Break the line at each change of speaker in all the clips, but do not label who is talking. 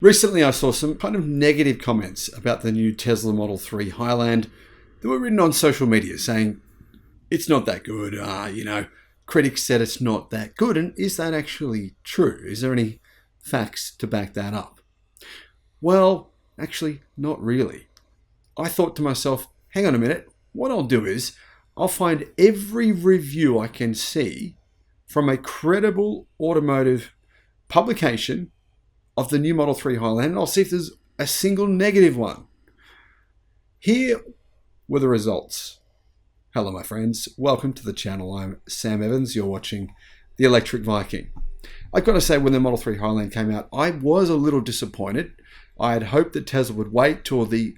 Recently, I saw some kind of negative comments about the new Tesla Model 3 Highland that were written on social media saying, it's not that good, critics said it's not that good. And is that actually true? Is there any facts to back that up? Well, actually, not really. I thought to myself, hang on a minute, what I'll do is I'll find every review I can see from a credible automotive publication of the new Model 3 Highland, and I'll see if there's a single negative one. Here were the results. Hello, my friends. Welcome to the channel. I'm Sam Evans. You're watching the Electric Viking. I've got to say, when the Model 3 Highland came out, I was a little disappointed. I had hoped that Tesla would wait till the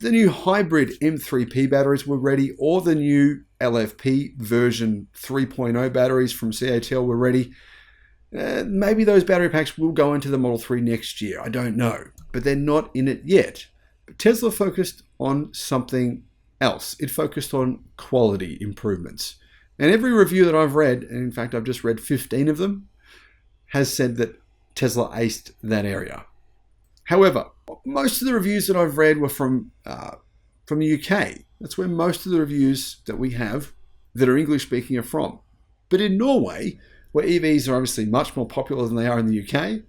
new hybrid M3P batteries were ready, or the new LFP version 3.0 batteries from CATL were ready. Maybe those battery packs will go into the Model 3 next year. I don't know, but they're not in it yet. But Tesla focused on something else. It focused on quality improvements. And every review that I've read, and in fact I've just read 15 of them, has said that Tesla aced that area. However, most of the reviews that I've read were from the UK. That's where most of the reviews that we have that are English speaking are from. But in Norway, where EVs are obviously much more popular than they are in the UK,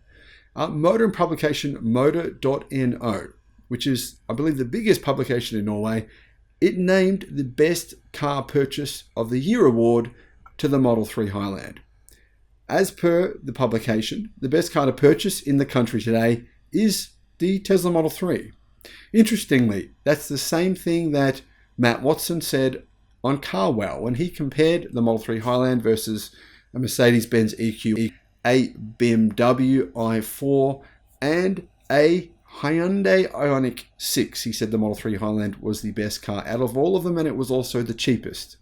motor and publication motor.no, which is, I believe, the biggest publication in Norway, it named the Best Car Purchase of the Year award to the Model 3 Highland. As per the publication, the best car to purchase in the country today is the Tesla Model 3. Interestingly, that's the same thing that Matt Watson said on CarWow when he compared the Model 3 Highland versus a Mercedes-Benz EQ, a BMW i4, and a Hyundai Ioniq 6. He said the Model 3 Highland was the best car out of all of them, and it was also the cheapest.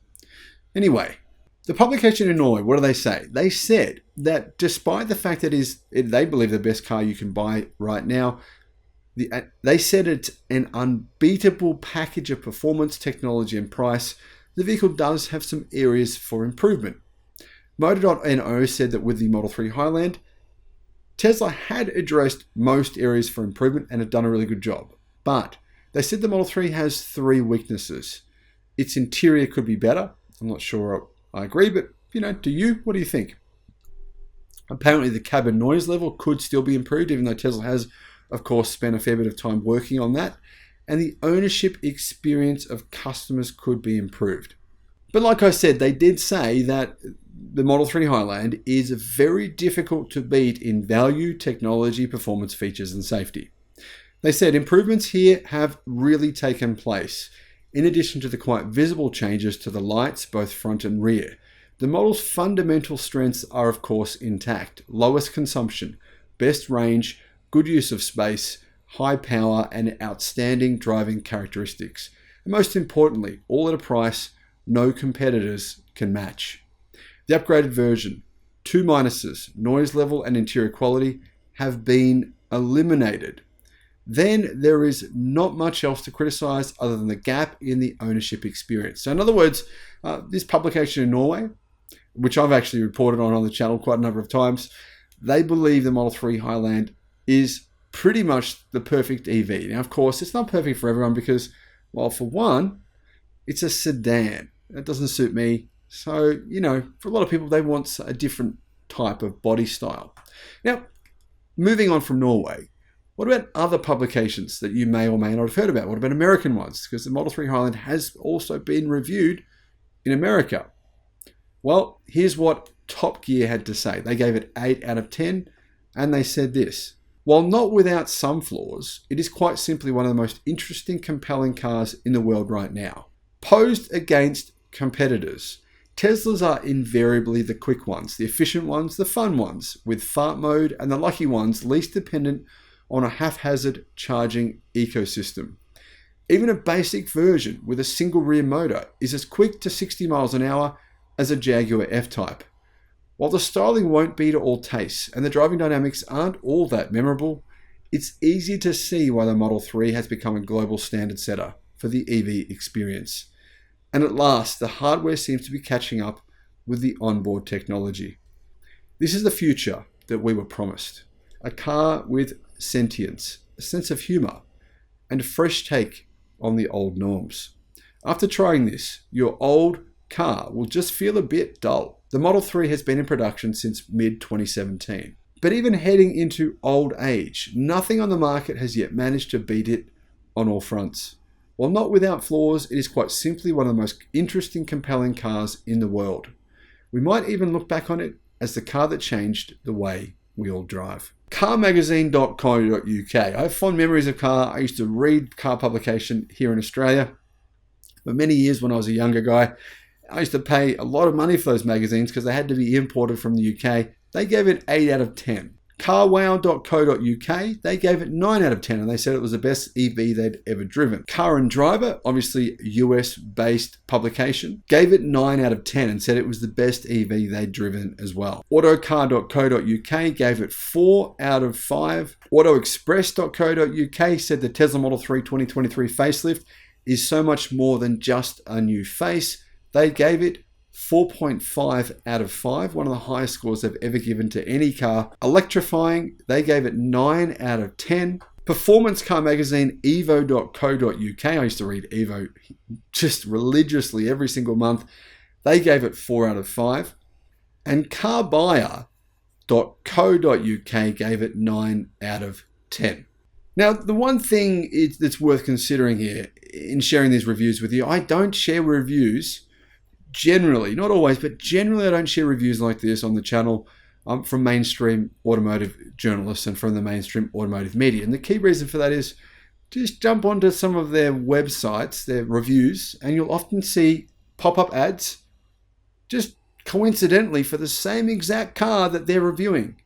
Anyway, the publication in Norway, what do they say? They said that despite the fact that they believe the best car you can buy right now, they said it's an unbeatable package of performance, technology, and price. The vehicle does have some areas for improvement. Motor.no said that with the Model 3 Highland, Tesla had addressed most areas for improvement and had done a really good job. But they said the Model 3 has 3 weaknesses. Its interior could be better. I'm not sure I agree, but do you? What do you think? Apparently the cabin noise level could still be improved, even though Tesla has, of course, spent a fair bit of time working on that. And the ownership experience of customers could be improved. But like I said, they did say that the Model 3 Highland is very difficult to beat in value, technology, performance, features, and safety. They said improvements here have really taken place. In addition to the quite visible changes to the lights, both front and rear, the model's fundamental strengths are of course intact. Lowest consumption, best range, good use of space, high power, and outstanding driving characteristics. And most importantly, all at a price no competitors can match. The upgraded version, 2 minuses, noise level and interior quality, have been eliminated. Then there is not much else to criticize other than the gap in the ownership experience. So in other words, this publication in Norway, which I've actually reported on the channel quite a number of times, they believe the Model 3 Highland is pretty much the perfect EV. Now, of course, it's not perfect for everyone because, well, for one, it's a sedan. That doesn't suit me. So, for a lot of people, they want a different type of body style. Now, moving on from Norway, what about other publications that you may or may not have heard about? What about American ones? Because the Model 3 Highland has also been reviewed in America. Well, here's what Top Gear had to say. They gave it 8 out of 10, and they said this: while not without some flaws, it is quite simply one of the most interesting, compelling cars in the world right now. Posed against competitors, Teslas are invariably the quick ones, the efficient ones, the fun ones, with fart mode, and the lucky ones least dependent on a haphazard charging ecosystem. Even a basic version with a single rear motor is as quick to 60 miles an hour as a Jaguar F-Type. While the styling won't be to all tastes and the driving dynamics aren't all that memorable, it's easy to see why the Model 3 has become a global standard setter for the EV experience. And at last, the hardware seems to be catching up with the onboard technology. This is the future that we were promised. A car with sentience, a sense of humour, and a fresh take on the old norms. After trying this, your old car will just feel a bit dull. The Model 3 has been in production since mid-2017. But even heading into old age, nothing on the market has yet managed to beat it on all fronts. While not without flaws, it is quite simply one of the most interesting, compelling cars in the world. We might even look back on it as the car that changed the way we all drive. Carmagazine.co.uk. I have fond memories of car. I used to read car publication here in Australia. For many years when I was a younger guy, I used to pay a lot of money for those magazines because they had to be imported from the UK. They gave it 8 out of 10. Carwow.co.uk, they gave it 9 out of 10 and they said it was the best EV they'd ever driven. Car and Driver, obviously US-based publication, gave it 9 out of 10 and said it was the best EV they'd driven as well. Autocar.co.uk gave it 4 out of 5. Autoexpress.co.uk said the Tesla Model 3 2023 facelift is so much more than just a new face. They gave it 4.5 out of 5, one of the highest scores they've ever given to any car. Electrifying, they gave it 9 out of 10. Performance car magazine evo.co.uk, I used to read Evo just religiously every single month. They gave it 4 out of 5. And carbuyer.co.uk gave it 9 out of 10. Now, the one thing that's worth considering here in sharing these reviews with you, I don't share reviews generally, not always, but generally I don't share reviews like this on the channel from mainstream automotive journalists and from the mainstream automotive media. And the key reason for that is just jump onto some of their websites, their reviews, and you'll often see pop-up ads just coincidentally for the same exact car that they're reviewing.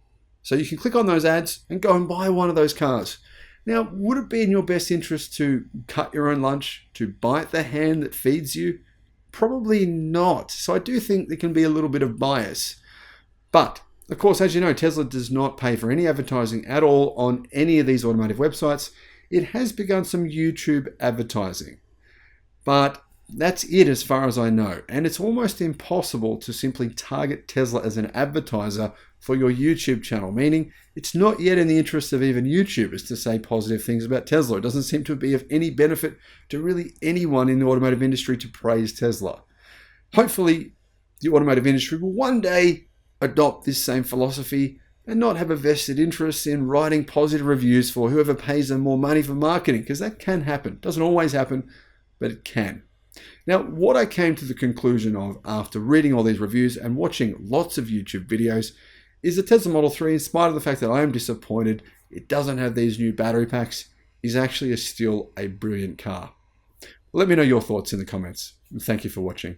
So you can click on those ads and go and buy one of those cars. Now, would it be in your best interest to cut your own lunch, to bite the hand that feeds you? Probably not. So I do think there can be a little bit of bias. But, of course, as you know, Tesla does not pay for any advertising at all on any of these automotive websites. It has begun some YouTube advertising. But that's it as far as I know. And it's almost impossible to simply target Tesla as an advertiser for your YouTube channel, meaning it's not yet in the interest of even YouTubers to say positive things about Tesla. It doesn't seem to be of any benefit to really anyone in the automotive industry to praise Tesla. Hopefully, the automotive industry will one day adopt this same philosophy and not have a vested interest in writing positive reviews for whoever pays them more money for marketing, because that can happen. It doesn't always happen, but it can. Now, what I came to the conclusion of after reading all these reviews and watching lots of YouTube videos is the Tesla Model 3, in spite of the fact that I am disappointed it doesn't have these new battery packs, is actually still a brilliant car. Let me know your thoughts in the comments. Thank you for watching.